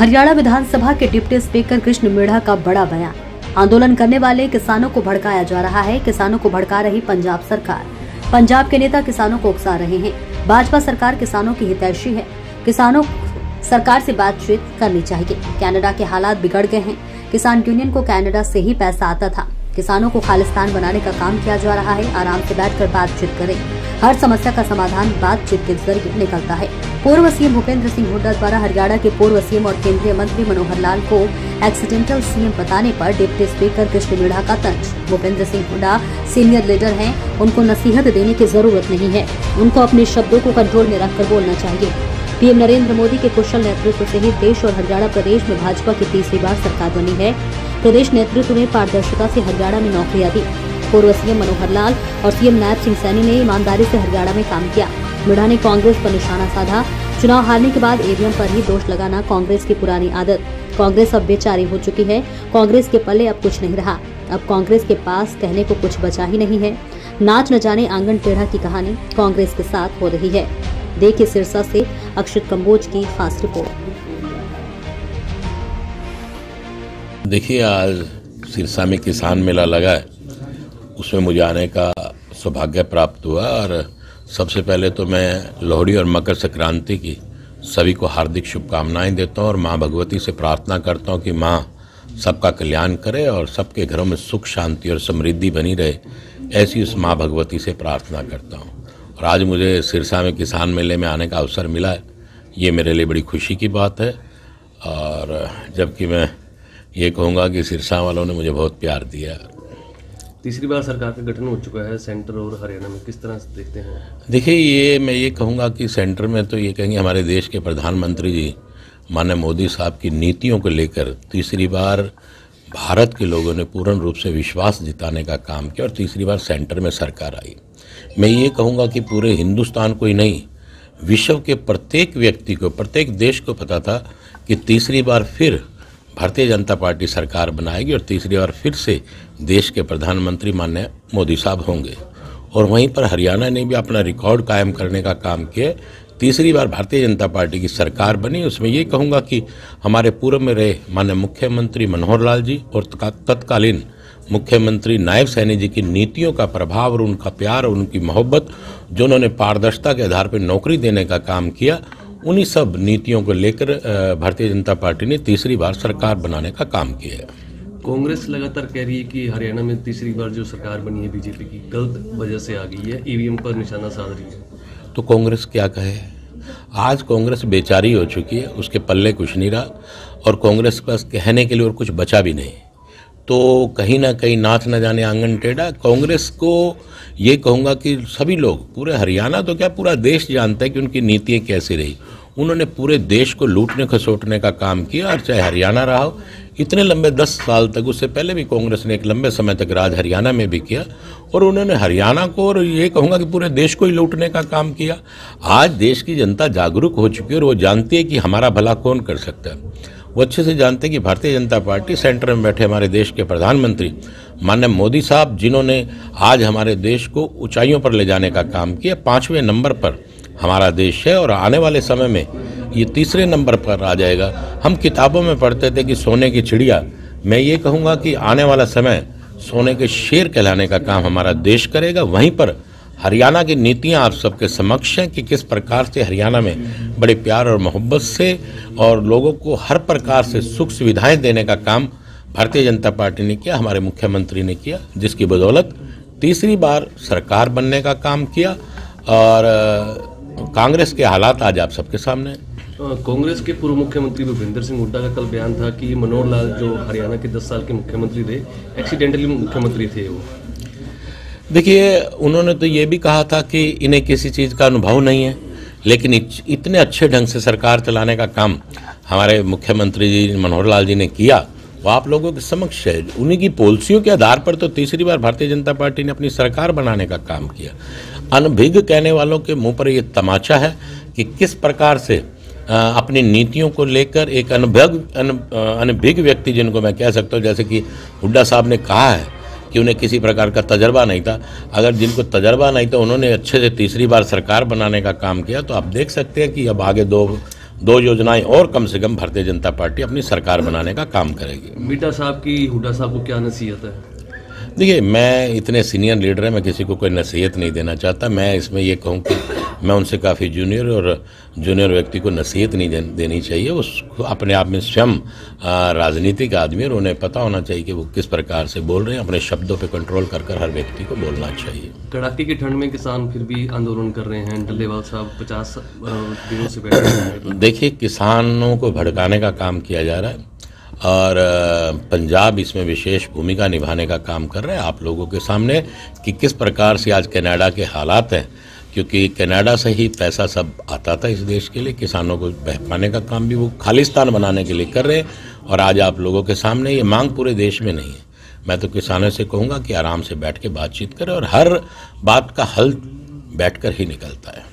हरियाणा विधानसभा के deputy speaker Krishna Midha का बड़ा बयान। आंदोलन करने वाले किसानों को भड़काया जा रहा है। किसानों को भड़का रही पंजाब सरकार। पंजाब के नेता किसानों को उकसा रहे हैं। भाजपा सरकार किसानों की हितैषी है। किसानों सरकार से बातचीत करनी चाहिए। कनाडा के हालात बिगड़ गए हैं। किसान यूनियन को कनाडा से ही पैसा आता था। किसानों को खालिस्तान बनाने का काम किया जा रहा है। आराम से बैठकर बातचीत करें। हर समस्या का समाधान बातचीत के जरिए निकलता है। पूर्व सीएम भूपेंद्र सिंह हुड्डा द्वारा हरियाणा के पूर्व सीएम और केंद्रीय मंत्री मनोहर लाल को एक्सीडेंटल सीएम बताने पर डिप्टी स्पीकर कृष्ण मिढ़ा का तंज। भूपेंद्र सिंह हुड्डा सीनियर लीडर हैं, उनको नसीहत देने की जरूरत नहीं है। उनको अपने शब्दों को कंट्रोल में रखकर बोलना चाहिए। पीएम नरेंद्र मोदी के कुशल नेतृत्व से ही देश और हरियाणा प्रदेश में भाजपा की तीसरी बार सरकार बनी है। प्रदेश नेतृत्व ने पारदर्शिता से हरियाणा में नौकरियां दी। पूर्व सीएम मनोहर लाल और सीएम नायब सिंह सैनी ने ईमानदारी से हरियाणा में काम किया। मिढ़ा ने कांग्रेस पर निशाना साधा। चुनाव हारने के बाद ईवीएम पर ही दोष लगाना कांग्रेस की पुरानी आदत। कांग्रेस अब बेचारी हो चुकी है। कांग्रेस के पल्ले अब कुछ नहीं रहा। अब कांग्रेस के पास कहने को कुछ बचा ही नहीं है। नाच न जाने आंगन टेढ़ा की कहानी कांग्रेस के साथ हो रही है। देखिए सिरसा से अक्षित कंबोज की खास रिपोर्ट। देखिए, आज सिरसा में किसान मेला लगा है, उसमें मुझे आने का सौभाग्य प्राप्त हुआ। और सबसे पहले तो मैं लोहड़ी और मकर संक्रांति की सभी को हार्दिक शुभकामनाएं देता हूं और मां भगवती से प्रार्थना करता हूं कि मां सबका कल्याण करे और सबके घरों में सुख शांति और समृद्धि बनी रहे, ऐसी उस मां भगवती से प्रार्थना करता हूं। और आज मुझे सिरसा में किसान मेले में आने का अवसर मिला है, ये मेरे लिए बड़ी खुशी की बात है। और जबकि मैं ये कहूँगा कि सिरसा वालों ने मुझे बहुत प्यार दिया। तीसरी बार सरकार का गठन हो चुका है सेंटर और हरियाणा में, किस तरह से देखते हैं? देखिए, मैं ये कहूँगा कि सेंटर में तो ये कहेंगे हमारे देश के प्रधानमंत्री जी माननीय मोदी साहब की नीतियों को लेकर तीसरी बार भारत के लोगों ने पूर्ण रूप से विश्वास जिताने का काम किया और तीसरी बार सेंटर में सरकार आई। मैं ये कहूँगा कि पूरे हिंदुस्तान को ही नहीं, विश्व के प्रत्येक व्यक्ति को, प्रत्येक देश को पता था कि तीसरी बार फिर भारतीय जनता पार्टी सरकार बनाएगी और तीसरी बार फिर से देश के प्रधानमंत्री माननीय मोदी साहब होंगे। और वहीं पर हरियाणा ने भी अपना रिकॉर्ड कायम करने का काम किया। तीसरी बार भारतीय जनता पार्टी की सरकार बनी। उसमें ये कहूँगा कि हमारे पूर्व में रहे माननीय मुख्यमंत्री मनोहर लाल जी और तत्कालीन मुख्यमंत्री नायब सैनी जी की नीतियों का प्रभाव और उनका प्यार और उनकी मोहब्बत, जो उन्होंने पारदर्शिता के आधार पर नौकरी देने का काम किया, उन्हीं सब नीतियों को लेकर भारतीय जनता पार्टी ने तीसरी बार सरकार बनाने का काम किया है। कांग्रेस लगातार कह रही है कि हरियाणा में तीसरी बार जो सरकार बनी है बीजेपी की, गलत वजह से आ गई है, ईवीएम पर निशाना साध रही है। तो कांग्रेस क्या कहे? आज कांग्रेस बेचारी हो चुकी है, उसके पल्ले कुछ नहीं रहा और कांग्रेस के पास कहने के लिए और कुछ बचा भी नहीं। तो कहीं ना कहीं नाच न जाने आंगन टेढ़ा। कांग्रेस को ये कहूँगा कि सभी लोग, पूरे हरियाणा तो क्या पूरा देश जानता है कि उनकी नीतियाँ कैसी रही। उन्होंने पूरे देश को लूटने खसोटने का काम किया। और चाहे हरियाणा रहा हो, इतने लंबे 10 साल तक, उससे पहले भी कांग्रेस ने एक लंबे समय तक राज हरियाणा में भी किया और उन्होंने हरियाणा को और ये कहूँगा कि पूरे देश को ही लूटने का काम किया। आज देश की जनता जागरूक हो चुकी है और वो जानती है कि हमारा भला कौन कर सकता है। वो अच्छे से जानते हैं कि भारतीय जनता पार्टी, सेंटर में बैठे हमारे देश के प्रधानमंत्री माननीय मोदी साहब, जिन्होंने आज हमारे देश को ऊंचाइयों पर ले जाने का काम किया। 5वें नंबर पर हमारा देश है और आने वाले समय में ये तीसरे नंबर पर आ जाएगा। हम किताबों में पढ़ते थे कि सोने की चिड़िया, मैं ये कहूँगा कि आने वाला समय सोने के शेर कहलाने का काम हमारा देश करेगा। वहीं पर हरियाणा की नीतियां आप सबके समक्ष हैं कि किस प्रकार से हरियाणा में बड़े प्यार और मोहब्बत से और लोगों को हर प्रकार से सुख सुविधाएं देने का काम भारतीय जनता पार्टी ने किया, हमारे मुख्यमंत्री ने किया, जिसकी बदौलत तीसरी बार सरकार बनने का काम किया। और कांग्रेस के हालात आज आप सबके सामने। कांग्रेस के पूर्व मुख्यमंत्री भूपेंद्र सिंह हुड्डा का कल बयान था कि मनोहर लाल जो हरियाणा के 10 साल के मुख्यमंत्री थे, एक्सीडेंटली मुख्यमंत्री थे वो। देखिए, उन्होंने तो ये भी कहा था कि इन्हें किसी चीज़ का अनुभव नहीं है, लेकिन इतने अच्छे ढंग से सरकार चलाने का काम हमारे मुख्यमंत्री जी मनोहर लाल जी ने किया, वो आप लोगों के समक्ष है। उन्हीं की पॉलिसियों के आधार पर तो तीसरी बार भारतीय जनता पार्टी ने अपनी सरकार बनाने का काम किया। अनभिज्ञ कहने वालों के मुंह पर ये तमाचा है कि किस प्रकार से अपनी नीतियों को लेकर एक अनभिज्ञ व्यक्ति, जिनको मैं कह सकता हूँ, जैसे कि हुड्डा साहब ने कहा है कि उन्हें किसी प्रकार का तजर्बा नहीं था। अगर जिनको तजर्बा नहीं था, उन्होंने अच्छे से तीसरी बार सरकार बनाने का काम किया, तो आप देख सकते हैं कि अब आगे 2 2 योजनाएं और कम से कम भारतीय जनता पार्टी अपनी सरकार बनाने का काम करेगी। बिटा साहब की हुड्डा साहब को क्या नसीहत है? देखिए, मैं इतने सीनियर लीडर हैं, मैं किसी को कोई नसीहत नहीं देना चाहता। मैं इसमें ये कहूँ कि मैं उनसे काफ़ी जूनियर और जूनियर व्यक्ति को नसीहत नहीं देनी चाहिए। उसको अपने आप में स्वयं राजनीतिक आदमी और उन्हें पता होना चाहिए कि वो किस प्रकार से बोल रहे हैं। अपने शब्दों पे कंट्रोल कर हर व्यक्ति को बोलना चाहिए। कड़ाके की ठंड में किसान फिर भी आंदोलन कर रहे हैं। डल्लेवाल साहब 50 दिनों से बैठे हैं। देखिए, किसानों को भड़काने का काम किया जा रहा है और पंजाब इसमें विशेष भूमिका निभाने का काम कर रहा है आप लोगों के सामने कि किस प्रकार से आज कनाडा के हालात हैं, क्योंकि कनाडा से ही पैसा सब आता था इस देश के लिए। किसानों को बहकाने का काम भी वो खालिस्तान बनाने के लिए कर रहे हैं और आज आप लोगों के सामने ये मांग पूरे देश में नहीं है। मैं तो किसानों से कहूँगा कि आराम से बैठ के बातचीत करें और हर बात का हल बैठकर ही निकलता है।